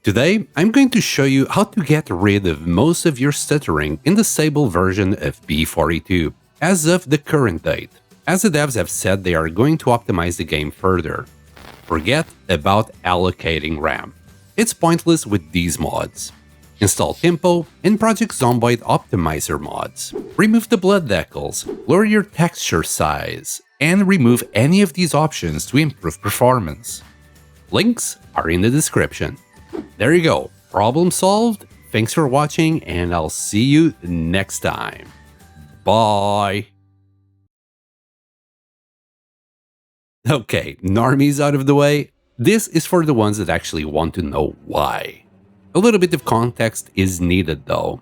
Today, I'm going to show you how to get rid of most of your stuttering in the stable version of B42, as of the current date, as the devs have said they are going to optimize the game further. Forget about allocating RAM. It's pointless with these mods. Install Tempo and Project Zomboid Optimizer mods. Remove the blood decals, lower your texture size, and remove any of these options to improve performance. Links are in the description. There you go, problem solved. Thanks for watching, and I'll see you next time. Bye! Okay, normies out of the way. This is for the ones that actually want to know why. A little bit of context is needed though.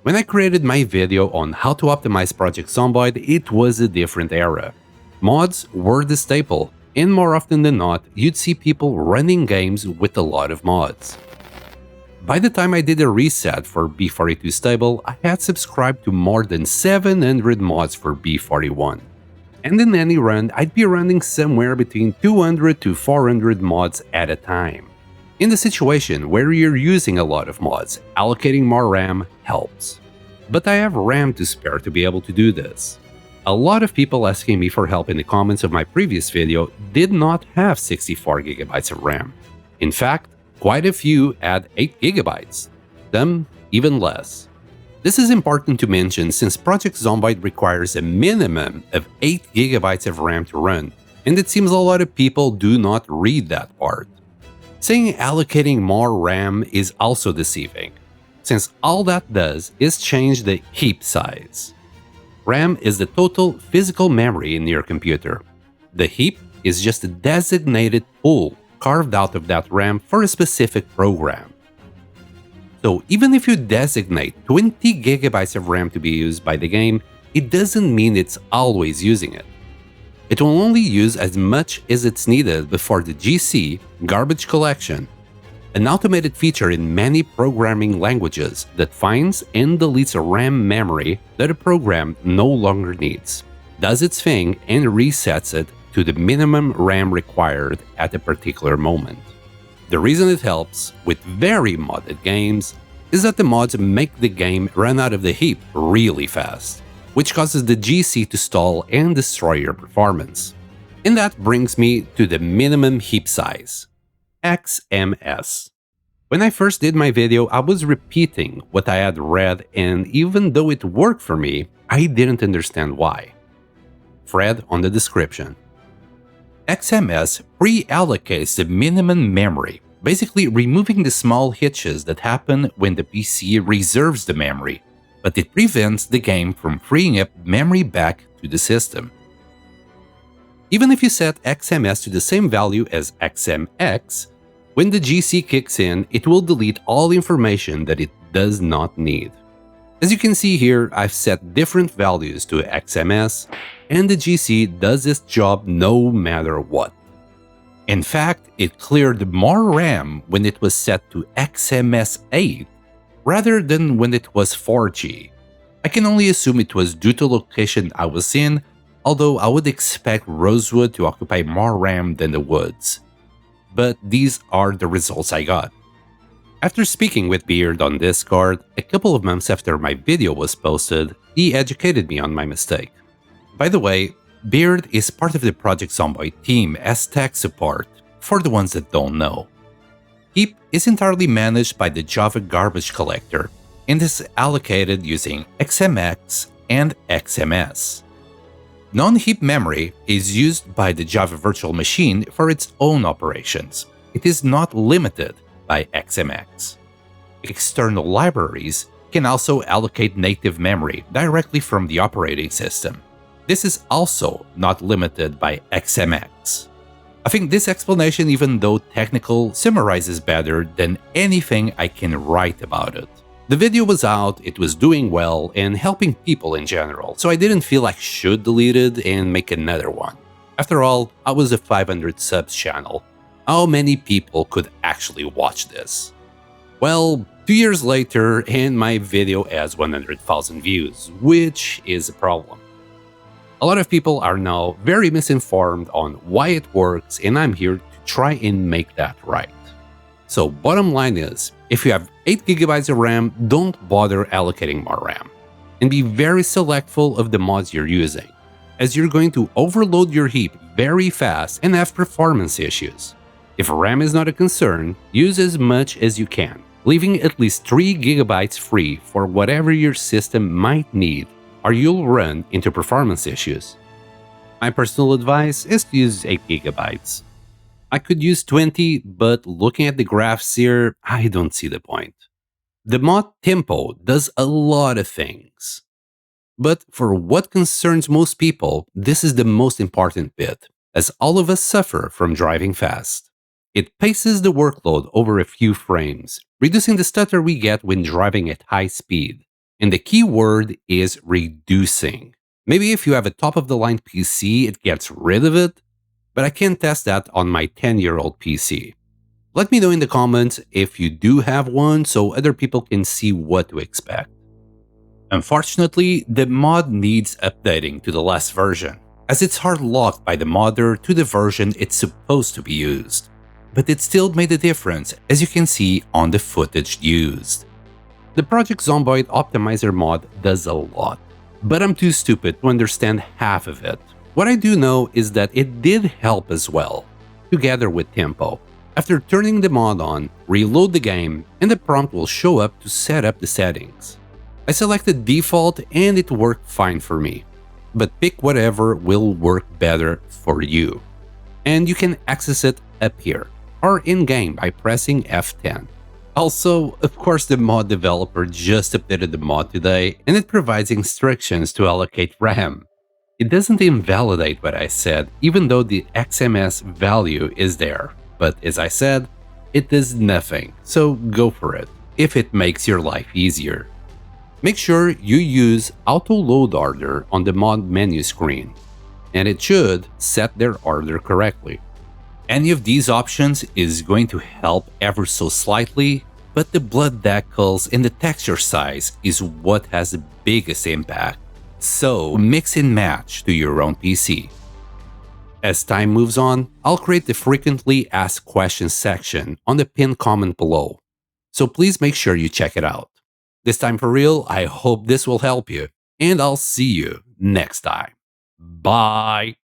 When I created my video on how to optimize Project Zomboid, it was a different era. Mods were the staple, and more often than not, you'd see people running games with a lot of mods. By the time I did a reset for B42 stable, I had subscribed to more than 700 mods for B41. And in any run, I'd be running somewhere between 200 to 400 mods at a time. In the situation where you're using a lot of mods, allocating more RAM helps. But I have RAM to spare to be able to do this. A lot of people asking me for help in the comments of my previous video did not have 64GB of RAM. In fact, quite a few had 8GB, some even less. This is important to mention since Project Zomboid requires a minimum of 8GB of RAM to run, and it seems a lot of people do not read that part. Saying allocating more RAM is also deceiving, since all that does is change the heap size. RAM is the total physical memory in your computer. The heap is just a designated pool carved out of that RAM for a specific program. So even if you designate 20GB of RAM to be used by the game, it doesn't mean it's always using it. It will only use as much as it's needed before the GC, garbage collection, an automated feature in many programming languages that finds and deletes a RAM memory that a program no longer needs, does its thing and resets it to the minimum RAM required at a particular moment. The reason it helps with very modded games is that the mods make the game run out of the heap really fast, which causes the GC to stall and destroy your performance. And that brings me to the minimum heap size. XMS. When I first did my video, I was repeating what I had read, and even though it worked for me, I didn't understand why. Thread on the description. XMS pre-allocates the minimum memory, basically removing the small hitches that happen when the PC reserves the memory, but it prevents the game from freeing up memory back to the system. Even if you set XMS to the same value as XMX, when the GC kicks in, it will delete all information that it does not need. As you can see here, I've set different values to XMS, and the GC does its job no matter what. In fact, it cleared more RAM when it was set to XMS 8 rather than when it was 4G. I can only assume it was due to the location I was in, although I would expect Rosewood to occupy more RAM than the woods. But these are the results I got. After speaking with Beard on Discord, a couple of months after my video was posted, he educated me on my mistake. By the way, Beard is part of the Project Zomboid team as tech support, for the ones that don't know. Heap is entirely managed by the Java garbage collector and is allocated using XMX and XMS. Non-heap memory is used by the Java virtual machine for its own operations. It is not limited by XMX. External libraries can also allocate native memory directly from the operating system. This is also not limited by XMX. I think this explanation, even though technical, summarizes better than anything I can write about it. The video was out, it was doing well, and helping people in general, so I didn't feel I should delete it and make another one. After all, I was a 500 subs channel. How many people could actually watch this? Well, 2 years later, and my video has 100,000 views, which is a problem. A lot of people are now very misinformed on why it works, and I'm here to try and make that right. So bottom line is, if you have 8 GB of RAM, don't bother allocating more RAM. And be very selectful of the mods you're using, as you're going to overload your heap very fast and have performance issues. If RAM is not a concern, use as much as you can, leaving at least 3 GB free for whatever your system might need, or you'll run into performance issues. My personal advice is to use 8 GB. I could use 20, but looking at the graphs here, I don't see the point. The mod Tempo does a lot of things. But for what concerns most people, this is the most important bit, as all of us suffer from driving fast. It paces the workload over a few frames, reducing the stutter we get when driving at high speed. And the key word is reducing. Maybe if you have a top-of-the-line PC, it gets rid of it, but I can't test that on my 10-year-old PC. Let me know in the comments if you do have one so other people can see what to expect. Unfortunately, the mod needs updating to the last version, as it's hard-locked by the modder to the version it's supposed to be used. But it still made a difference, as you can see on the footage used. The Project Zomboid Optimizer mod does a lot, but I'm too stupid to understand half of it. What I do know is that it did help as well, together with Tempo. After turning the mod on, reload the game, and the prompt will show up to set up the settings. I selected default and it worked fine for me, but pick whatever will work better for you. And you can access it up here, or in-game by pressing F10. Also, of course, the mod developer just updated the mod today, and it provides instructions to allocate RAM. It doesn't invalidate what I said, even though the XMS value is there. But as I said, it does nothing, so go for it, if it makes your life easier. Make sure you use Auto Load Order on the mod menu screen, and it should set their order correctly. Any of these options is going to help ever so slightly, but the blood decals and the texture size is what has the biggest impact. So mix and match to your own PC. As time moves on, I'll create the frequently asked questions section on the pinned comment below, so please make sure you check it out. This time for real, I hope this will help you, and I'll see you next time. Bye!